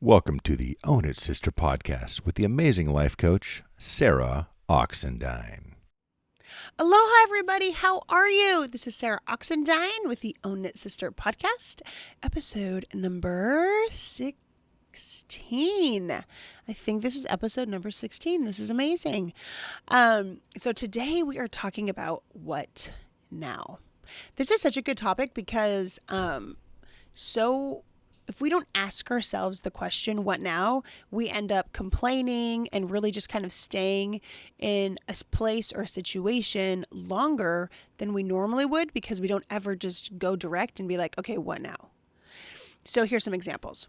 Welcome to the Own It Sister podcast with the amazing life coach, Sarah Oxendine. Aloha, everybody. How are you? This is Sarah Oxendine with the Own It Sister podcast, episode number 16. I think this is episode number 16. This is amazing. So today we are talking about what now. This is such a good topic because if we don't ask ourselves the question, what now, we end up complaining and really just kind of staying in a place or a situation longer than we normally would because we don't ever just go direct and be like, okay, what now? So here's some examples.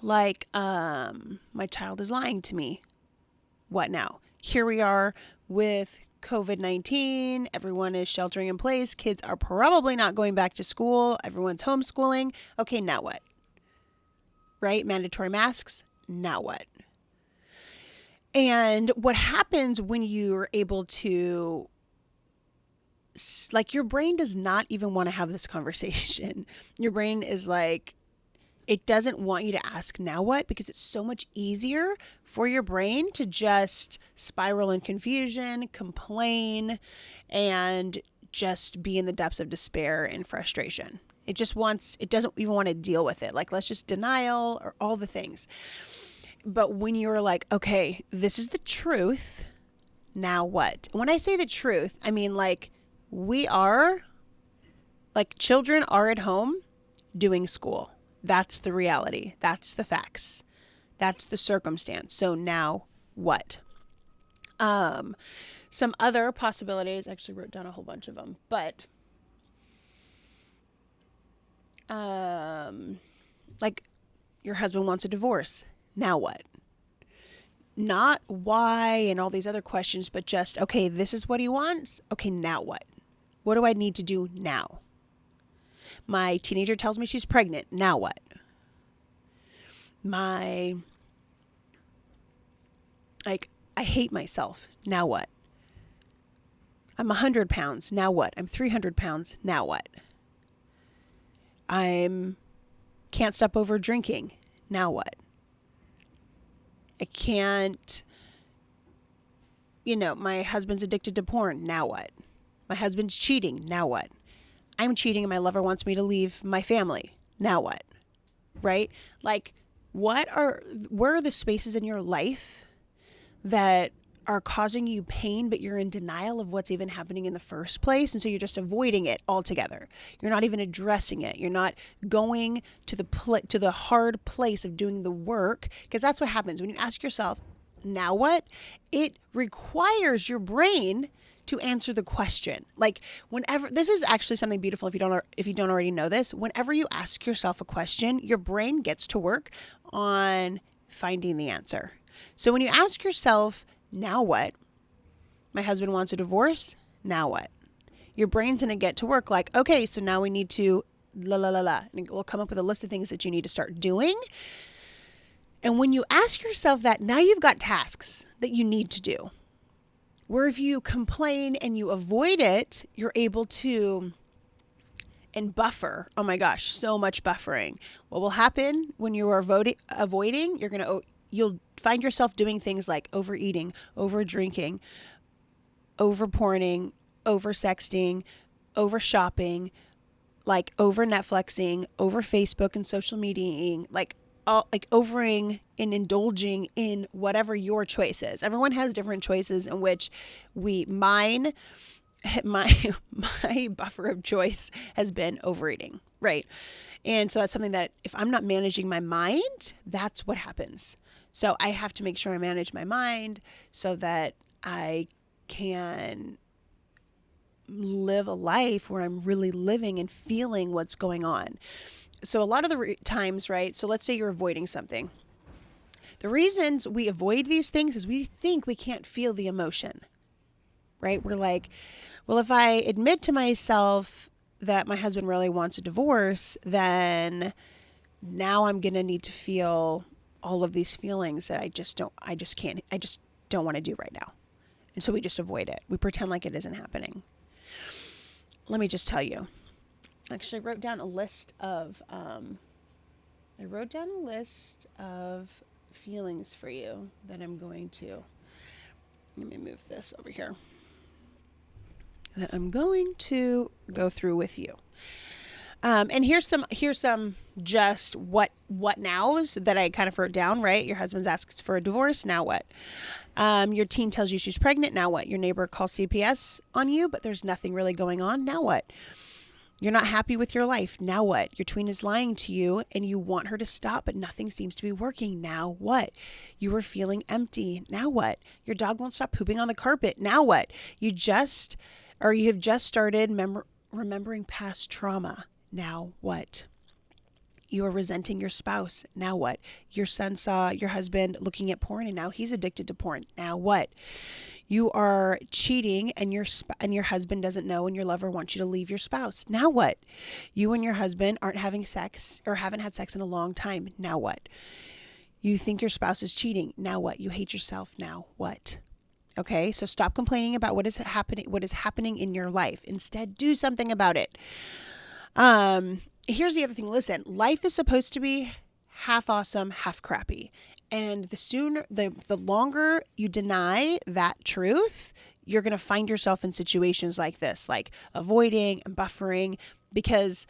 Like, my child is lying to me. What now? Here we are with COVID-19. Everyone is sheltering in place. Kids are probably not going back to school. Everyone's homeschooling. Okay, now what? Right? Mandatory masks. Now what? And what happens when you're able to, like, your brain does not even want to have this conversation. Your brain is like, it doesn't want you to ask now what, because it's so much easier for your brain to just spiral in confusion, complain, and just be in the depths of despair and frustration. It doesn't even want to deal with it. Like, let's just denial or all the things. But when you're like, okay, this is the truth. Now what? When I say the truth, I mean, like, children are at home doing school. That's the reality. That's the facts. That's the circumstance. So now what? Some other possibilities, I actually wrote down a whole bunch of them, but like your husband wants a divorce. Now what? Not why and all these other questions, but just, okay, this is what he wants. Okay, now what? What do I need to do now? My teenager tells me she's pregnant. Now what? I hate myself. Now what? I'm 100 pounds. Now what? I'm 300 pounds. Now what? Can't stop over drinking. Now what? I can't, my husband's addicted to porn. Now what? My husband's cheating. Now what? I'm cheating and my lover wants me to leave my family. Now what? Right? Like, where are the spaces in your life that are causing you pain, but you're in denial of what's even happening in the first place? And so you're just avoiding it altogether. You're not even addressing it. You're not going to the hard place of doing the work, because that's what happens when you ask yourself, now what? It requires your brain to answer the question. Like, whenever, this is actually something beautiful if you don't already know this, whenever you ask yourself a question, your brain gets to work on finding the answer. So when you ask yourself, now what? My husband wants a divorce. Now what? Your brain's going to get to work like, okay, so now we need to and it will come up with a list of things that you need to start doing. And when you ask yourself that, now you've got tasks that you need to do. Where if you complain and you avoid it, you're able to and buffer. Oh my gosh, so much buffering. What will happen when you are avoiding? You'll find yourself doing things like overeating, over drinking, over porning, over sexting, over shopping, like over Netflixing, over Facebook and social media, overing and indulging in whatever your choice is. Everyone has different choices in which my buffer of choice has been overeating, right? And so that's something that if I'm not managing my mind, that's what happens. So I have to make sure I manage my mind so that I can live a life where I'm really living and feeling what's going on. So a lot of the times, right? So let's say you're avoiding something. The reasons we avoid these things is we think we can't feel the emotion, right? We're like, well, if I admit to myself that my husband really wants a divorce, then now I'm going to need to feel all of these feelings that I just don't want to do right now. And so we just avoid it. We pretend like it isn't happening. Let me just tell you. Actually, I wrote down a list of I wrote down a list of feelings for you that I'm going to, let me move this over here, that I'm going to go through with you. And here's some just what nows that I kind of wrote down, right? Your husband's asks for a divorce. Now what? Your teen tells you she's pregnant. Now what? Your neighbor calls CPS on you, but there's nothing really going on. Now what? You're not happy with your life. Now what? Your tween is lying to you and you want her to stop, but nothing seems to be working. Now what? You are feeling empty. Now what? Your dog won't stop pooping on the carpet. Now what? You have just started remembering past trauma. Now what? You are resenting your spouse. Now what? Your son saw your husband looking at porn and now he's addicted to porn. Now what? You are cheating and your husband doesn't know and your lover wants you to leave your spouse. Now what? You and your husband aren't having sex or haven't had sex in a long time. Now what? You think your spouse is cheating. Now what? You hate yourself. Now what? Okay, so stop complaining about what is happening in your life. Instead, do something about it. Here's the other thing. Listen, life is supposed to be half awesome, half crappy. And the longer you deny that truth, you're going to find yourself in situations like this, like avoiding and buffering, because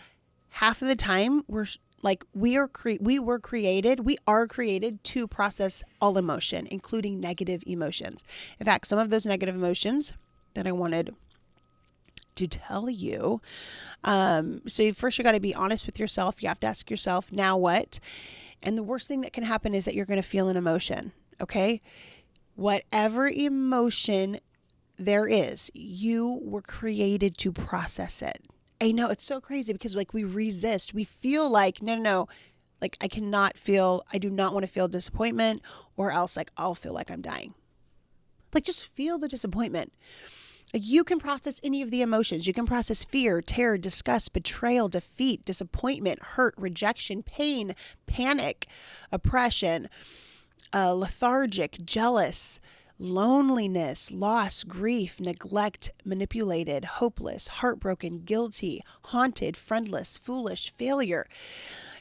half of the time we are created to process all emotion, including negative emotions. In fact, some of those negative emotions that I wanted to tell you. So first you got to be honest with yourself. You have to ask yourself, now what? And the worst thing that can happen is that you're going to feel an emotion. Okay. Whatever emotion there is, you were created to process it. I know it's so crazy because we resist, we feel like, no, I do not want to feel disappointment or else I'll feel like I'm dying. Just feel the disappointment. You can process any of the emotions. You can process fear, terror, disgust, betrayal, defeat, disappointment, hurt, rejection, pain, panic, oppression, lethargic, jealous, loneliness, loss, grief, neglect, manipulated, hopeless, heartbroken, guilty, haunted, friendless, foolish, failure,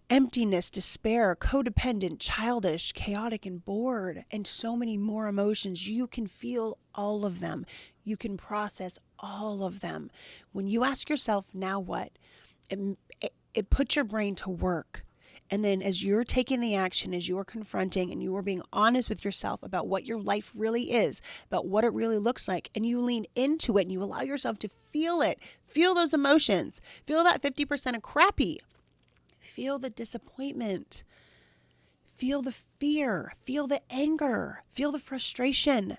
emptiness, despair, codependent, childish, chaotic, and bored, and so many more emotions. You can feel all of them. You can process all of them. When you ask yourself, now what? It puts your brain to work. And then as you're taking the action, as you are confronting and you are being honest with yourself about what your life really is, about what it really looks like, and you lean into it and you allow yourself to feel it, feel those emotions, feel that 50% of crappy, feel the disappointment, feel the fear, feel the anger, feel the frustration,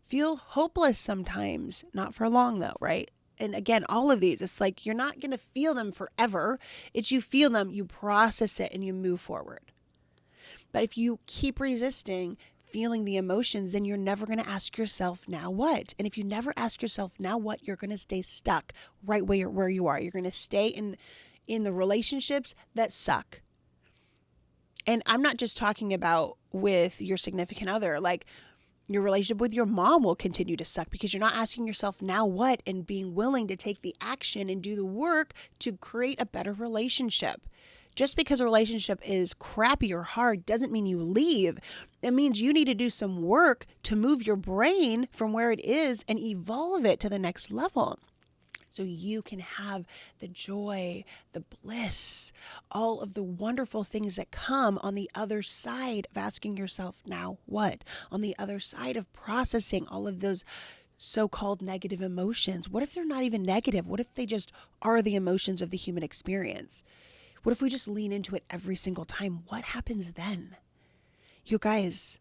feel hopeless sometimes, not for long though, right? And again, all of these, it's you're not going to feel them forever. It's you feel them, you process it, and you move forward. But if you keep resisting feeling the emotions, then you're never going to ask yourself, now what? And if you never ask yourself, now what, you're going to stay stuck right where you are. You're going to stay in the relationships that suck. And I'm not just talking about with your significant other, your relationship with your mom will continue to suck because you're not asking yourself, now what, and being willing to take the action and do the work to create a better relationship. Just because a relationship is crappy or hard doesn't mean you leave. It means you need to do some work to move your brain from where it is and evolve it to the next level. So you can have the joy, the bliss, all of the wonderful things that come on the other side of asking yourself, now what? On the other side of processing all of those so-called negative emotions. What if they're not even negative? What if they just are the emotions of the human experience? What if we just lean into it every single time? What happens then? You guys,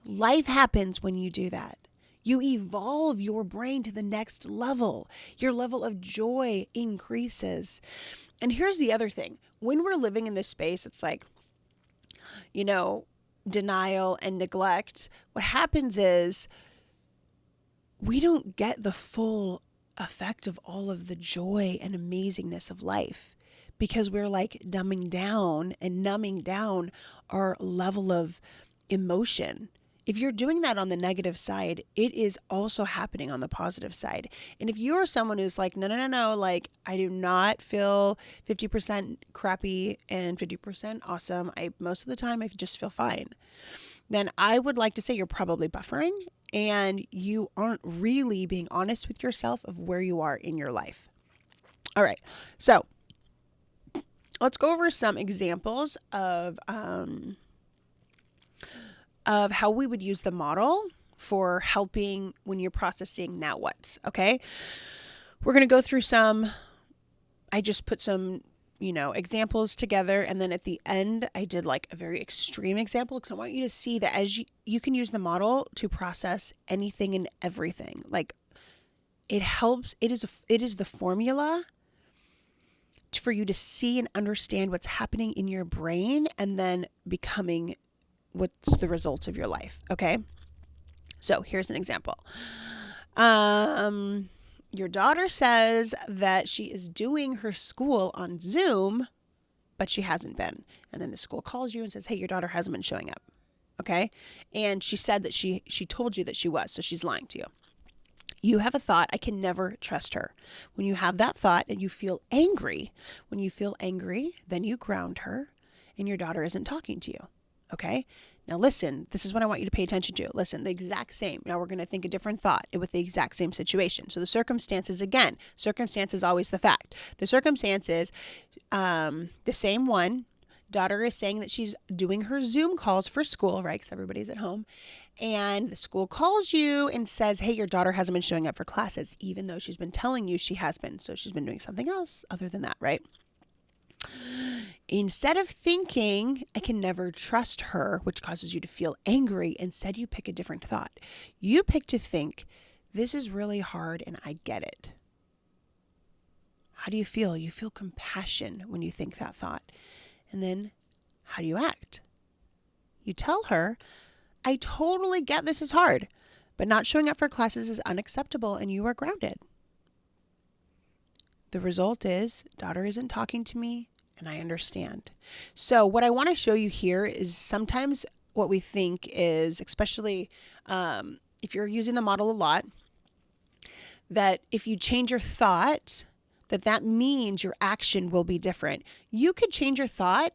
life happens when you do that. You evolve your brain to the next level. Your level of joy increases. And here's the other thing. When we're living in this space, it's denial and neglect. What happens is we don't get the full effect of all of the joy and amazingness of life because we're dumbing down and numbing down our level of emotion. If you're doing that on the negative side, it is also happening on the positive side. And if you are someone who's like, no, like I do not feel 50% crappy and 50% awesome. Most of the time I just feel fine. Then I would like to say you're probably buffering and you aren't really being honest with yourself of where you are in your life. All right. So let's go over some examples of how we would use the model for helping when you're processing now what's, okay? We're going to go through I just put some, examples together. And then at the end, I did like a very extreme example because I want you to see that as you can use the model to process anything and everything. Like it helps. It is the formula for you to see and understand what's happening in your brain and then becoming what's the result of your life. Okay. So here's an example. Your daughter says that she is doing her school on Zoom, but she hasn't been. And then the school calls you and says, hey, your daughter hasn't been showing up. Okay. And she said that she told you that she was, so she's lying to you. You have a thought, I can never trust her. When you have that thought and you feel angry, then you ground her and your daughter isn't talking to you. Okay. Now listen, this is what I want you to pay attention to. Listen, the exact same. Now we're going to think a different thought with the exact same situation. So the circumstances, again, circumstance is always the fact. The circumstances, the same one. Daughter is saying that she's doing her Zoom calls for school, right? Because everybody's at home. And the school calls you and says, hey, your daughter hasn't been showing up for classes, even though she's been telling you she has been. So she's been doing something else other than that, right? Instead of thinking, I can never trust her, which causes you to feel angry, instead you pick a different thought. You pick to think, this is really hard and I get it. How do you feel? You feel compassion when you think that thought. And then how do you act? You tell her, I totally get this is hard, but not showing up for classes is unacceptable and you are grounded. The result is daughter isn't talking to me and I understand. So what I want to show you here is sometimes what we think is, especially if you're using the model a lot, that if you change your thought, that means your action will be different. You could change your thought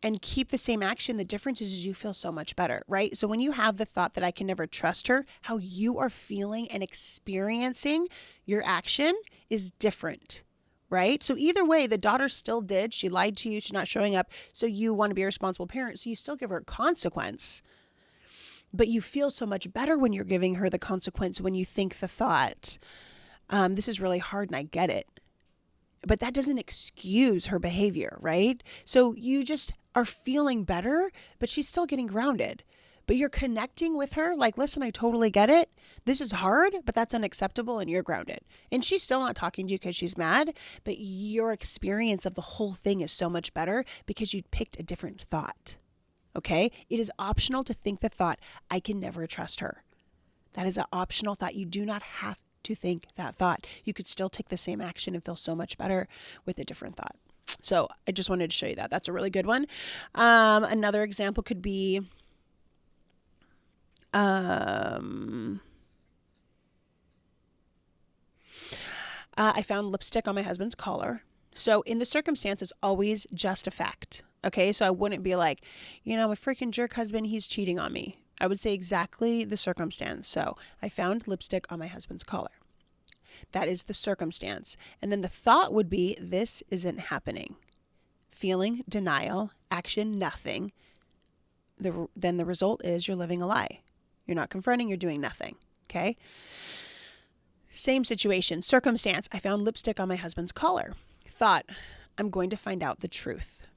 and keep the same action. The difference is you feel so much better, right? So when you have the thought that I can never trust her, how you are feeling and experiencing your action is different, right? So either way, the daughter still did. She lied to you. She's not showing up. So you want to be a responsible parent. So you still give her a consequence. But you feel so much better when you're giving her the consequence when you think the thought, this is really hard and I get it. But that doesn't excuse her behavior, right? So you just are feeling better, but she's still getting grounded. But you're connecting with her like, listen, I totally get it. This is hard, but that's unacceptable and you're grounded. And she's still not talking to you because she's mad, but your experience of the whole thing is so much better because you picked a different thought. Okay? It is optional to think the thought, I can never trust her. That is an optional thought. You do not have to think that thought. You could still take the same action and feel so much better with a different thought. So I just wanted to show you that. That's a really good one. Another example could be, I found lipstick on my husband's collar. So in the circumstance, it's always just a fact. Okay. So I wouldn't be like, my freaking jerk husband, he's cheating on me. I would say exactly the circumstance. So I found lipstick on my husband's collar. That is the circumstance. And then the thought would be, this isn't happening. Feeling, denial, action, nothing. Then the result is you're living a lie. You're not confronting, you're doing nothing. Okay. Same situation, circumstance. I found lipstick on my husband's collar. Thought, I'm going to find out the truth.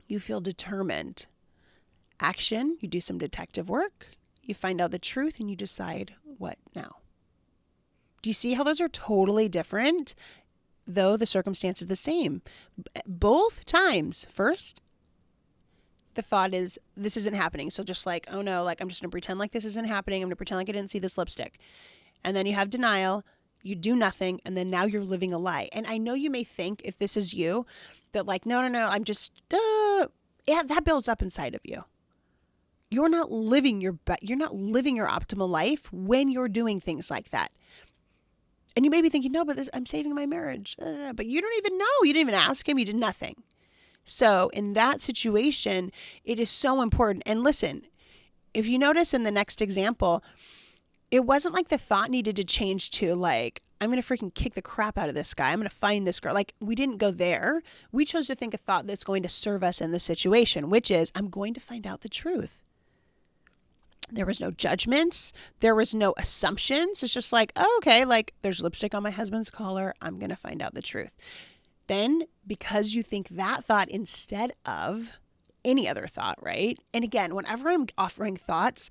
You feel determined. Action, you do some detective work, you find out the truth, and you decide what now. Do you see how those are totally different, though the circumstance is the same? Both times, first, the thought is, this isn't happening. So just like, oh no, like I'm just going to pretend like this isn't happening. I'm going to pretend like I didn't see this lipstick. And then you have denial, you do nothing, and then now you're living a lie. And I know you may think, if this is you, that like, no, I'm just, yeah, that builds up inside of you. You're not living your optimal life when you're doing things like that. And you may be thinking, no, but I'm saving my marriage. But you don't even know. You didn't even ask him. You did nothing. So in that situation, it is so important. And listen, if you notice in the next example, it wasn't like the thought needed to change to like, I'm going to freaking kick the crap out of this guy. I'm going to find this girl. Like, we didn't go there. We chose to think a thought that's going to serve us in the situation, which is, I'm going to find out the truth. There was no judgments. There was no assumptions. It's just like, oh, okay, like there's lipstick on my husband's collar. I'm going to find out the truth. Then, because you think that thought instead of any other thought, right? And again, whenever I'm offering thoughts,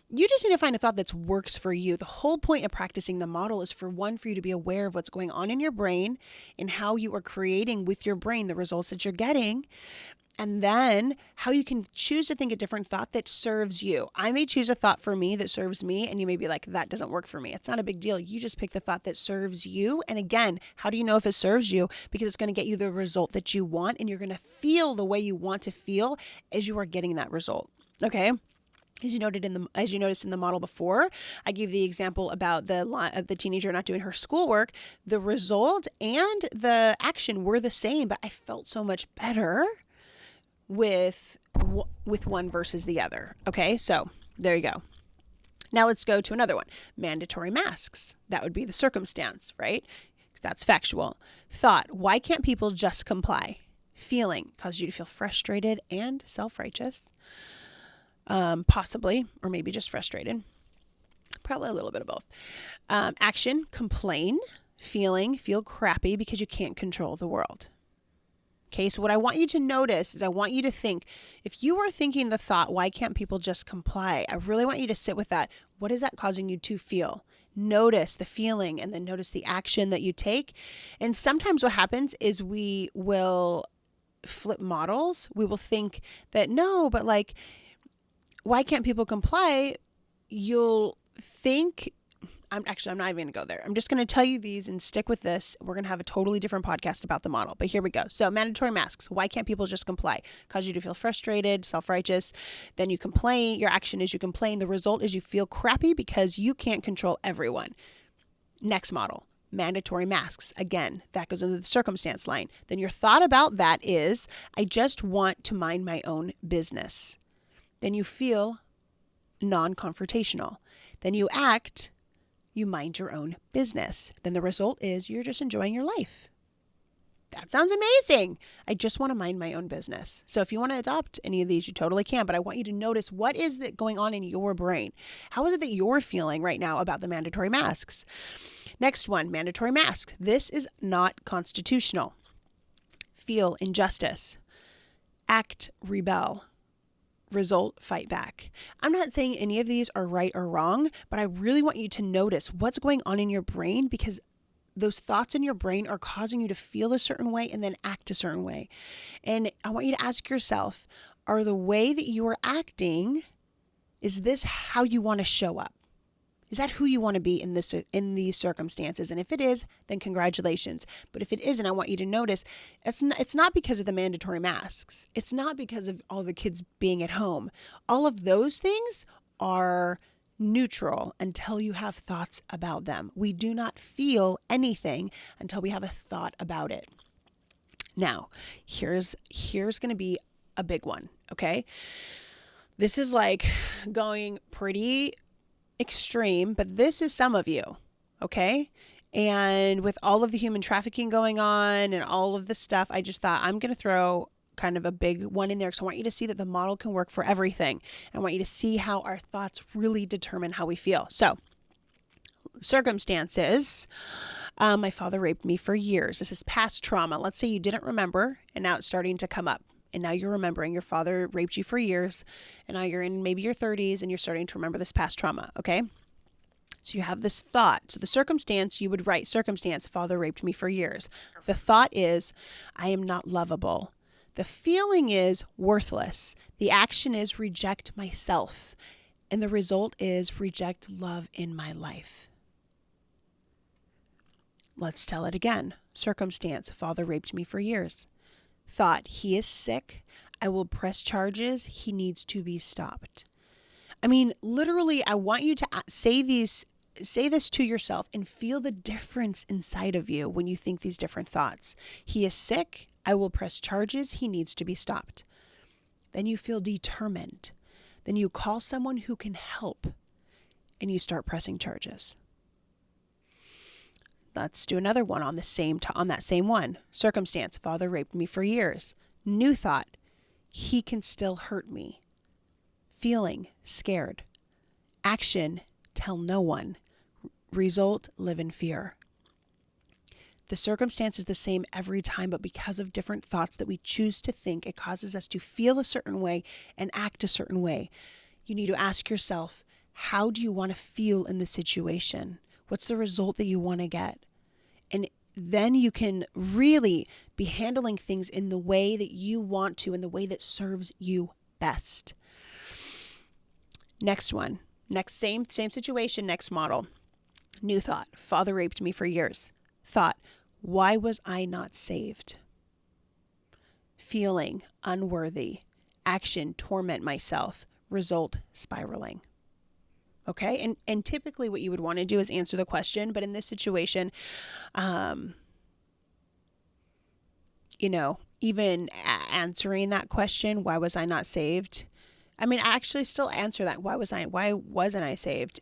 you just need to find a thought that works for you. The whole point of practicing the model is for you to be aware of what's going on in your brain and how you are creating with your brain the results that you're getting. And then how you can choose to think a different thought that serves you. I may choose a thought for me that serves me, and you may be like, that doesn't work for me. It's not a big deal. You just pick the thought that serves you. And again, how do you know if it serves you? Because it's going to get you the result that you want, and you're going to feel the way you want to feel as you are getting that result. Okay? As you noticed in the model before, I gave the example about the teenager not doing her schoolwork. The result and the action were the same, but I felt so much better with one versus the other. Okay, so there you go. Now let's go to another one. Mandatory masks. That would be the circumstance, right? That's factual. Thought, why can't people just comply? Feeling, caused you to feel frustrated and self-righteous. Possibly, or maybe just frustrated. Probably a little bit of both. Action, complain. Feeling, feel crappy because you can't control the world. Okay, so what I want you to notice is I want you to think, if you are thinking the thought, why can't people just comply? I really want you to sit with that. What is that causing you to feel? Notice the feeling and then notice the action that you take. And sometimes what happens is we will flip models. We will think that, no, but like, why can't people comply? You'll think, I'm not even going to go there. I'm just going to tell you these and stick with this. We're going to have a totally different podcast about the model, but here we go. So mandatory masks. Why can't people just comply? Cause you to feel frustrated, self-righteous. Then you complain. Your action is you complain. The result is you feel crappy because you can't control everyone. Next model. Mandatory masks. Again, that goes into the circumstance line. Then your thought about that is, I just want to mind my own business. Then you feel non-confrontational. Then you act, you mind your own business. Then the result is you're just enjoying your life. That sounds amazing. I just want to mind my own business. So if you want to adopt any of these, you totally can. But I want you to notice, what is that going on in your brain? How is it that you're feeling right now about the mandatory masks? Next one, mandatory masks. This is not constitutional. Feel injustice. Act, rebel. Result, fight back. I'm not saying any of these are right or wrong, but I really want you to notice what's going on in your brain, because those thoughts in your brain are causing you to feel a certain way and then act a certain way. And I want you to ask yourself, are the way that you are acting, is this how you want to show up? Is that who you want to be in these circumstances? And if it is, then congratulations. But if it isn't, I want you to notice it's not because of the mandatory masks. It's not because of all the kids being at home. All of those things are neutral until you have thoughts about them. We do not feel anything until we have a thought about it. Now, here's going to be a big one, okay? This is like going pretty extreme, but this is some of you, okay? And with all of the human trafficking going on and all of this stuff, I just thought I'm going to throw kind of a big one in there because I want you to see that the model can work for everything. I want you to see how our thoughts really determine how we feel. So, circumstances. My father raped me for years. This is past trauma. Let's say you didn't remember and now it's starting to come up. And now you're remembering your father raped you for years, and now you're in maybe your 30s and you're starting to remember this past trauma, okay? So you have this thought. So the circumstance, you would write circumstance, father raped me for years. The thought is, I am not lovable. The feeling is worthless. The action is reject myself. And the result is reject love in my life. Let's tell it again. Circumstance, father raped me for years. Thought, he is sick. I will press charges. He needs to be stopped. I mean, literally, I want you to say this to yourself and feel the difference inside of you when you think these different thoughts. He is sick. I will press charges. He needs to be stopped. Then you feel determined. Then you call someone who can help and you start pressing charges. Let's do another one on that same one. Circumstance. Father raped me for years. New thought. He can still hurt me. Feeling. Scared. Action. Tell no one. Result. Live in fear. The circumstance is the same every time, but because of different thoughts that we choose to think, it causes us to feel a certain way and act a certain way. You need to ask yourself, how do you want to feel in the situation? What's the result that you want to get? And then you can really be handling things in the way that you want to, in the way that serves you best. Next one. Next, same situation, next model. New thought. Father raped me for years. Thought. Why was I not saved? Feeling. Unworthy. Action. Torment myself. Result. Spiraling. Okay. And typically what you would want to do is answer the question. But in this situation, even answering that question, why was I not saved? I mean, I actually still answer that. Why wasn't I saved?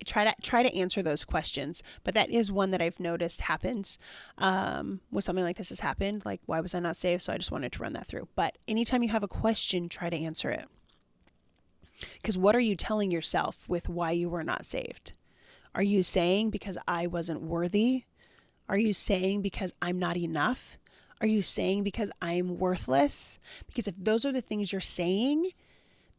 Try to answer those questions. But that is one that I've noticed happens when something like this has happened. Like, why was I not saved? So I just wanted to run that through. But anytime you have a question, try to answer it. Because what are you telling yourself with why you were not saved? Are you saying because I wasn't worthy? Are you saying because I'm not enough? Are you saying because I'm worthless? Because if those are the things you're saying,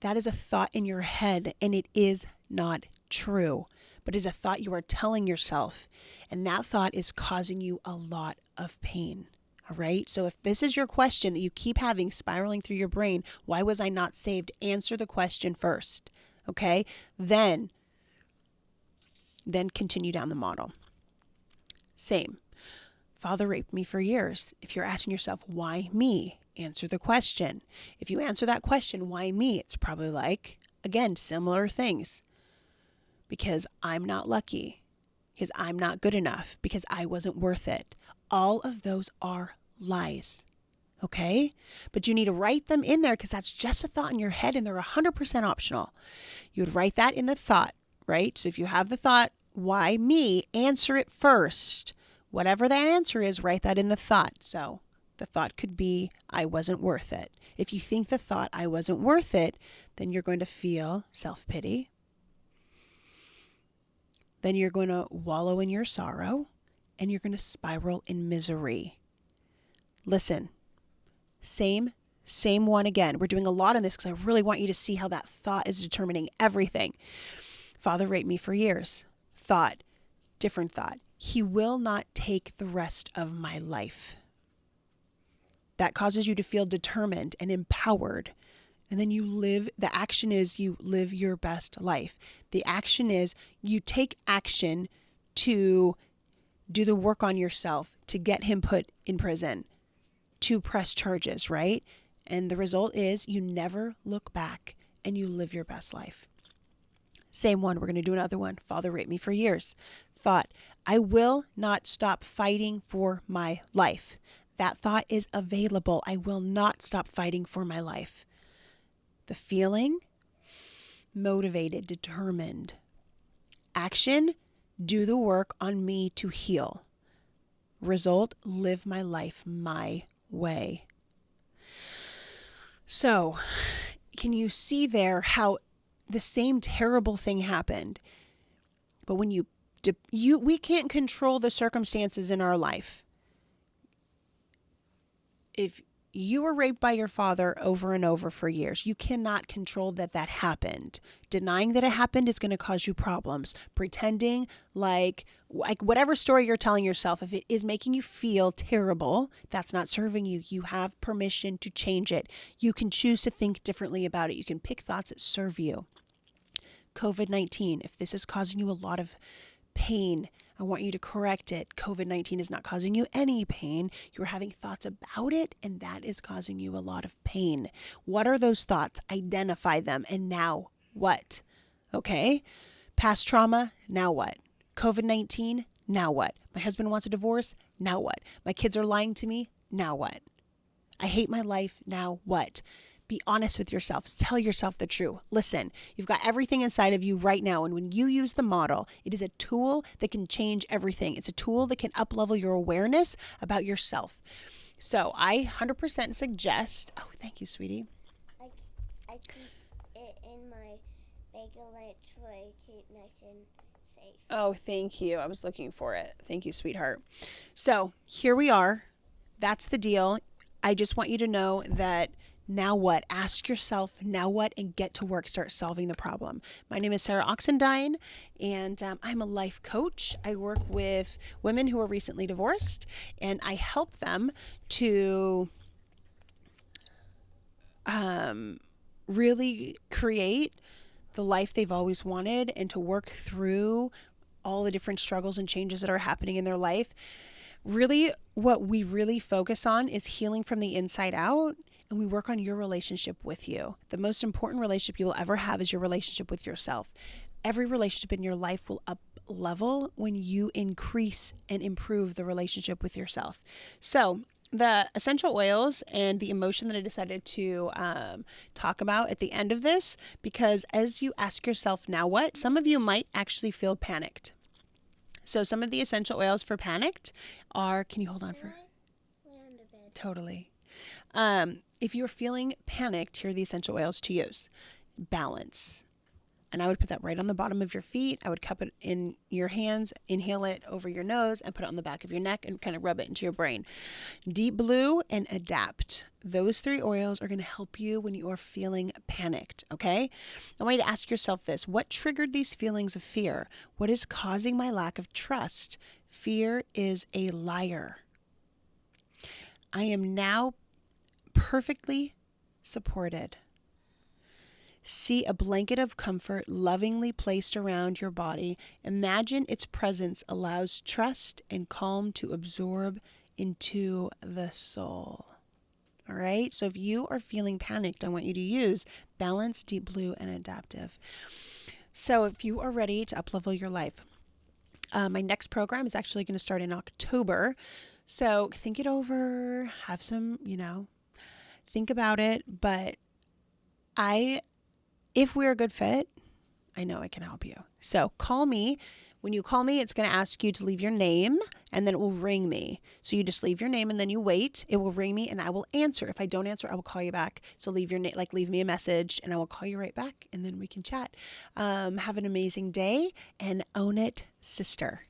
that is a thought in your head and it is not true, but is a thought you are telling yourself. And that thought is causing you a lot of pain. All right. So if this is your question that you keep having spiraling through your brain, why was I not saved? Answer the question first. Okay. Then continue down the model. Same. Father raped me for years. If you're asking yourself, why me? Answer the question. If you answer that question, why me? It's probably like, again, similar things. Because I'm not lucky. Because I'm not good enough. Because I wasn't worth it. All of those are lies. Okay? But you need to write them in there because that's just a thought in your head and they're 100% optional. You would write that in the thought, right? So if you have the thought, why me? Answer it first. Whatever that answer is, write that in the thought. So the thought could be, I wasn't worth it. If you think the thought, I wasn't worth it, then you're going to feel self-pity. Then you're going to wallow in your sorrow and you're going to spiral in misery. Listen, same one again. We're doing a lot on this because I really want you to see how that thought is determining everything. Father raped me for years. Thought, different thought. He will not take the rest of my life. That causes you to feel determined and empowered. And then the action is you live your best life. The action is you take action to do the work on yourself, to get him put in prison, to press charges, right? And the result is you never look back and you live your best life. Same one. We're going to do another one. Father raped me for years. Thought, I will not stop fighting for my life. That thought is available. I will not stop fighting for my life. The feeling, motivated, determined. Action, do the work on me to heal. Result, live my life my way. So, can you see there how the same terrible thing happened? But when we can't control the circumstances in our life. If you were raped by your father over and over for years, you cannot control that happened. Denying that it happened is going to cause you problems. Pretending like whatever story you're telling yourself, if it is making you feel terrible, that's not serving you. You have permission to change it. You can choose to think differently about it. You can pick thoughts that serve you. COVID-19, if this is causing you a lot of pain, I want you to correct it. COVID-19 is not causing you any pain. You're having thoughts about it, and that is causing you a lot of pain. What are those thoughts? Identify them. And now what? Okay. Past trauma. Now what? COVID-19. Now what? My husband wants a divorce. Now what? My kids are lying to me. Now what? I hate my life. Now what? Be honest with yourself. Tell yourself the truth. Listen, you've got everything inside of you right now. And when you use the model, it is a tool that can change everything. It's a tool that can up-level your awareness about yourself. So I 100% suggest, oh, thank you, sweetie. I keep it in my bagel lunch so I keep nice and safe. Oh, thank you. I was looking for it. Thank you, sweetheart. So here we are. That's the deal. I just want you to know that now what? Ask yourself, now what? And get to work. Start solving the problem. My name is Sarah Oxendine, and I'm a life coach. I work with women who are recently divorced, and I help them to really create the life they've always wanted and to work through all the different struggles and changes that are happening in their life. Really, what we really focus on is healing from the inside out, and we work on your relationship with you. The most important relationship you will ever have is your relationship with yourself. Every relationship in your life will up level when you increase and improve the relationship with yourself. So the essential oils and the emotion that I decided to talk about at the end of this, because as you ask yourself, now what? Some of you might actually feel panicked. So some of the essential oils for panicked are, can you hold on for? Lay on the bed. Totally. If you're feeling panicked, here are the essential oils to use. Balance. And I would put that right on the bottom of your feet. I would cup it in your hands, inhale it over your nose, and put it on the back of your neck and kind of rub it into your brain. Deep Blue and Adapt. Those 3 oils are going to help you when you are feeling panicked, okay? I want you to ask yourself this. What triggered these feelings of fear? What is causing my lack of trust? Fear is a liar. I am now perfectly supported. See a blanket of comfort lovingly placed around your body. Imagine its presence allows trust and calm to absorb into the soul. All right. So if you are feeling panicked, I want you to use Balance, Deep Blue, and Adaptive. So if you are ready to uplevel your life, my next program is actually going to start in October. So think it over, have some, think about it. But if we're a good fit, I know I can help you. So call me. When you call me, it's going to ask you to leave your name, and then it will ring me. So you just leave your name and then you wait. It will ring me and I will answer. If I don't answer, I will call you back. So leave your name, leave me a message, and I will call you right back, and then we can chat. Have an amazing day and own it, sister.